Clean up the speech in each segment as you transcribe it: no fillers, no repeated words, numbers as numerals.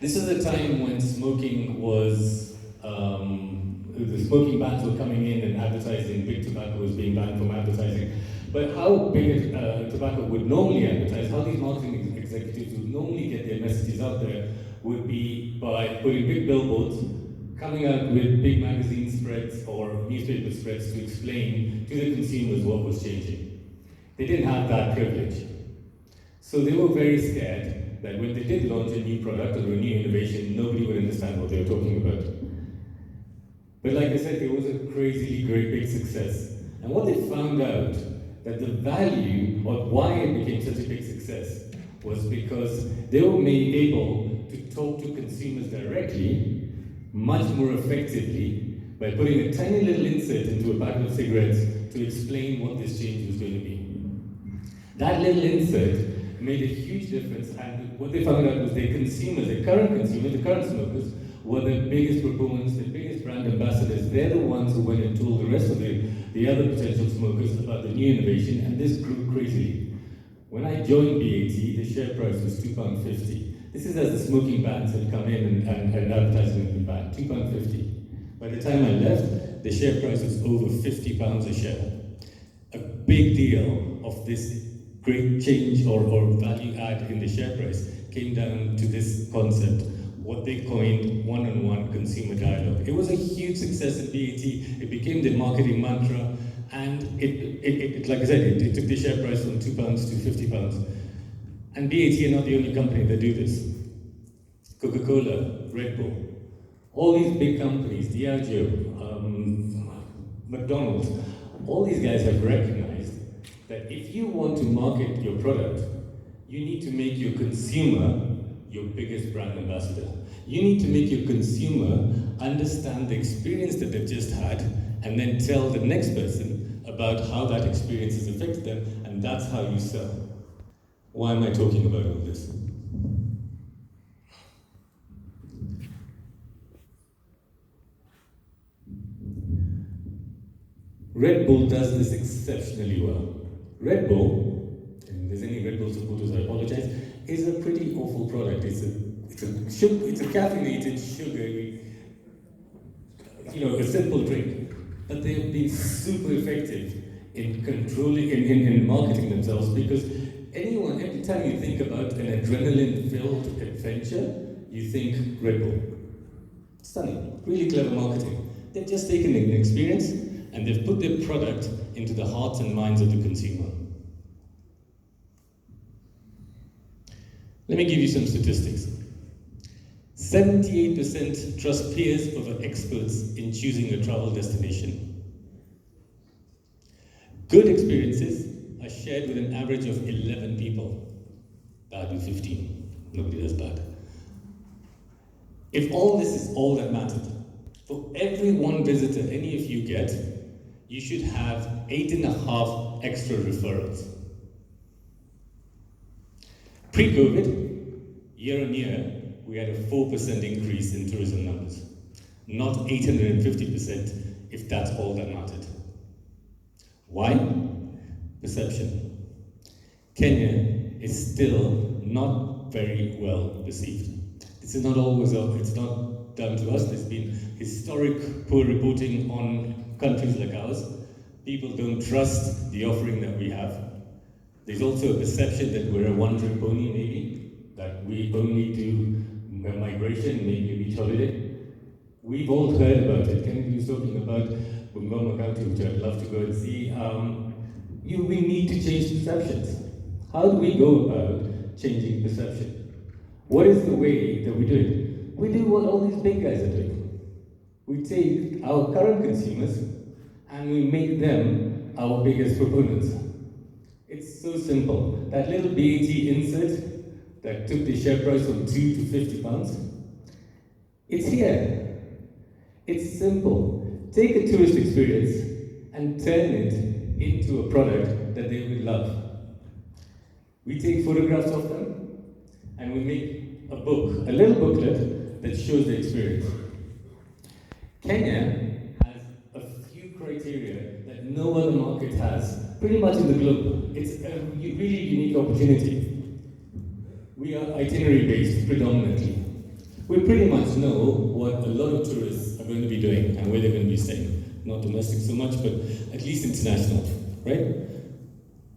This is a time when smoking was, the smoking bans were coming in and advertising, big tobacco was being banned from advertising. But how big tobacco would normally advertise, how these marketing executives would normally get their messages out there would be by putting big billboards, coming out with big magazine spreads or newspaper spreads to explain to the consumers what was changing. They didn't have that privilege. So they were very scared that when they did launch a new product or a new innovation, nobody would understand what they were talking about. But like I said, it was a crazily great big success. And what they found out, that the value of why it became such a big success was because they were made able to talk to consumers directly, much more effectively, by putting a tiny little insert into a pack of cigarettes to explain what this change was going to be. That little insert made a huge difference, and what they found out was their consumers, the current smokers, were the biggest proponents, the biggest brand ambassadors. They're the ones who went and told the rest of the other potential smokers about the new innovation, and this grew crazily. When I joined BAT, the share price was £2.50. This is as the smoking bans had come in and advertising had been banned, £2.50. By the time I left, the share price was over £50 a share. A big deal of this great change or value add in the share price came down to this concept, what they coined one-on-one consumer dialogue. It was a huge success at BAT. It became the marketing mantra, and it like I said, it took the share price from £2 to £50. And BAT are not the only company that do this. Coca-Cola, Red Bull, all these big companies, Diageo, McDonald's, all these guys have recognized that if you want to market your product, you need to make your consumer your biggest brand ambassador. You need to make your consumer understand the experience that they've just had and then tell the next person about how that experience has affected them, and that's how you sell. Why am I talking about all this? Red Bull does this exceptionally well. Red Bull, and if there's any Red Bull supporters, I apologize, is a pretty awful product. It's a caffeinated, sugary, a simple drink. But they've been super effective in controlling, in marketing themselves, because every time you think about an adrenaline-filled adventure, you think Red Bull. Stunning, really clever marketing. They've just taken an experience and they've put their product into the hearts and minds of the consumer. Let me give you some statistics. 78% trust peers over experts in choosing a travel destination. Good experiences are shared with an average of 11 people. Bad with 15. Nobody does bad. If all this is all that mattered, for every one visitor any of you get, you should have 8.5 extra referrals. Pre-COVID, year on year, we had a 4% increase in tourism numbers, not 850% if that's all that mattered. Why? Perception. Kenya is still not very well perceived. This is not always, it's not down to us. There's been historic poor reporting on countries like ours. People don't trust the offering that we have. There's also a perception that we're a one-trick pony, maybe, that we only do migration, maybe a beach holiday. We've all heard about it. Kennedy was talking about Bungoma County, which I'd love to go and see. We need to change perceptions. How do we go about changing perception? What is the way that we do it? We do what all these big guys are doing. We take our current consumers and we make them our biggest proponents. It's so simple. That little BAT insert that took the share price from £2 to £50, it's here. It's simple. Take a tourist experience and turn it into a product that they will love. We take photographs of them and we make a book, a little booklet that shows the experience. Kenya has a few criteria that no other market has, pretty much in the globe. It's a really unique opportunity. We are itinerary-based predominantly. we pretty much know what a lot of tourists are going to be doing and where they're going to be staying. Not domestic so much, but at least international, right?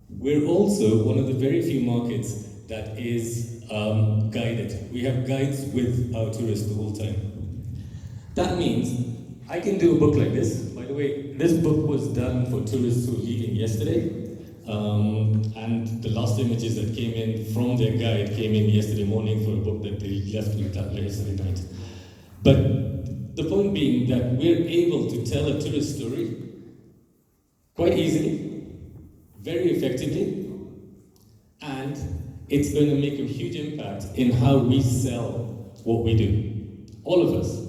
We're also one of the very few markets that is guided. We have guides with our tourists the whole time. That means I can do a book like this. By the way, this book was done for tourists who were leaving yesterday. And the last images that came in from their guide came in yesterday morning for a book that they left with that yesterday night. But the point being that we're able to tell a tourist story quite easily, very effectively, and it's going to make a huge impact in how we sell what we do. All of us,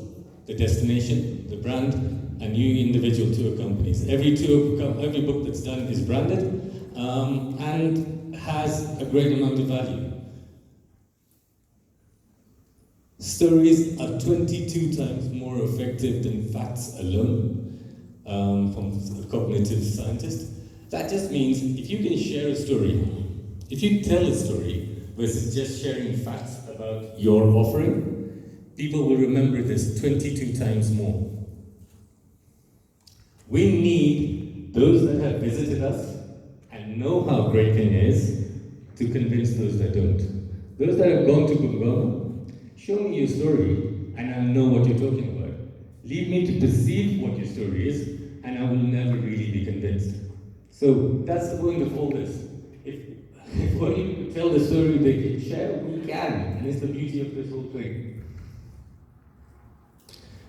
the destination, the brand, and you individual tour companies. Every book that's done is branded and has a great amount of value. Stories are 22 times more effective than facts alone, from a cognitive scientist. That just means if you can share a story, if you tell a story versus just sharing facts about your offering, people will remember this 22 times more. We need those that have visited us and know how great thing is to convince those that don't. Those that have gone to Bungoma, show me your story and I'll know what you're talking about. Leave me to perceive what your story is and I will never really be convinced. So that's the point of all this. If only we tell the story they can share, we can. And it's the beauty of this whole thing.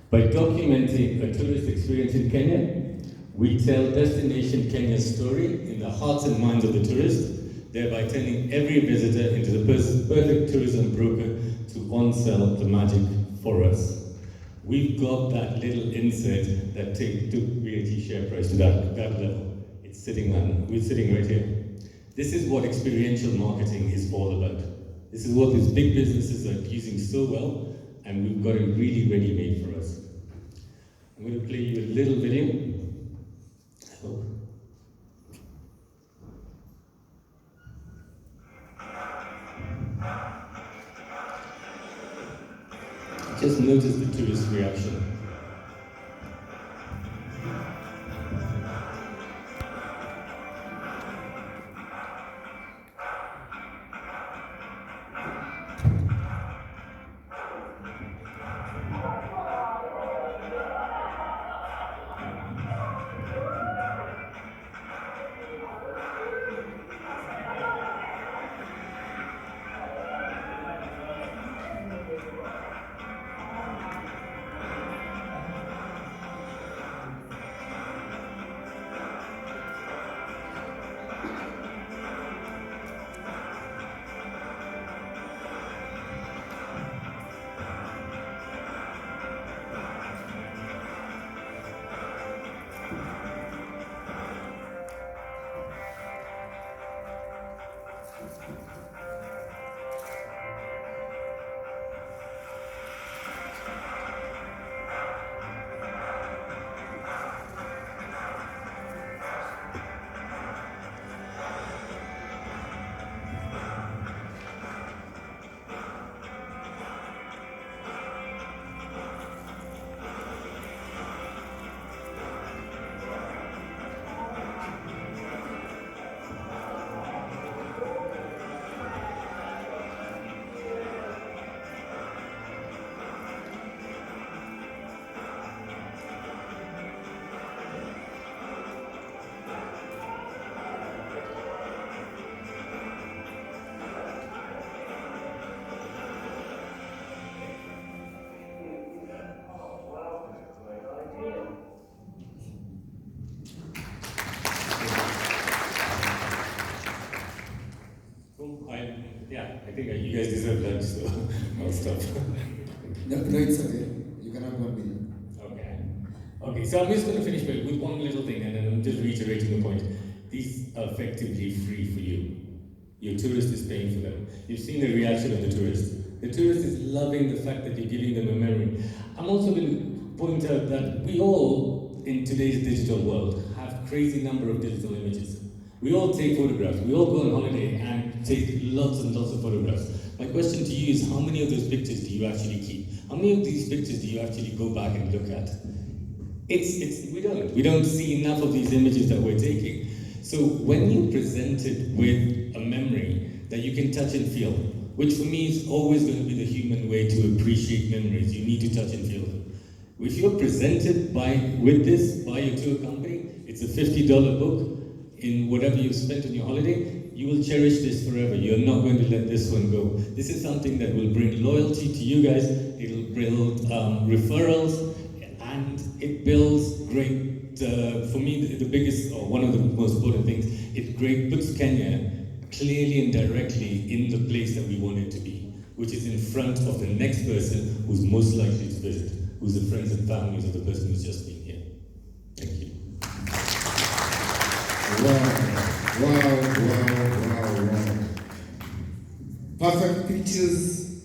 By documenting a tourist experience in Kenya, we tell Destination Kenya's story in the hearts and minds of the tourist, thereby turning every visitor into the perfect tourism broker to on-sell the magic for us. We've got that little insert that took VAT share price to that level. It's sitting right here. This is what experiential marketing is all about. This is what these big businesses are using so well, and we've got it really ready-made for us. I'm going to play you a little video. Just notice the tourist reaction. I think you guys deserve lunch, so I'll stop. No, it's okay. You can have 1 minute. Okay, so I'm just going to finish with one little thing, and then I'm just reiterating the point. These are effectively free for you. Your tourist is paying for them. You've seen the reaction of the tourist. The tourist is loving the fact that you're giving them a memory. I'm also going to point out that we all, in today's digital world, have crazy number of digital images. We all take photographs. We all go on holiday and take lots and lots of photographs. My question to you is, how many of those pictures do you actually keep? How many of these pictures do you actually go back and look at? We don't see enough of these images that we're taking. So when you're presented with a memory that you can touch and feel, which for me is always going to be the human way to appreciate memories, you need to touch and feel them. If you're presented with this by your tour company, it's a $50 book in whatever you've spent on your holiday, you will cherish this forever. You're not going to let this one go. This is something that will bring loyalty to you guys, it'll build referrals, and it builds great, for me, the biggest, or one of the most important things, it puts Kenya clearly and directly in the place that we want it to be, which is in front of the next person who's most likely to visit, who's the friends and families of the person who's just been here. Thank you. Wow. Perfect pictures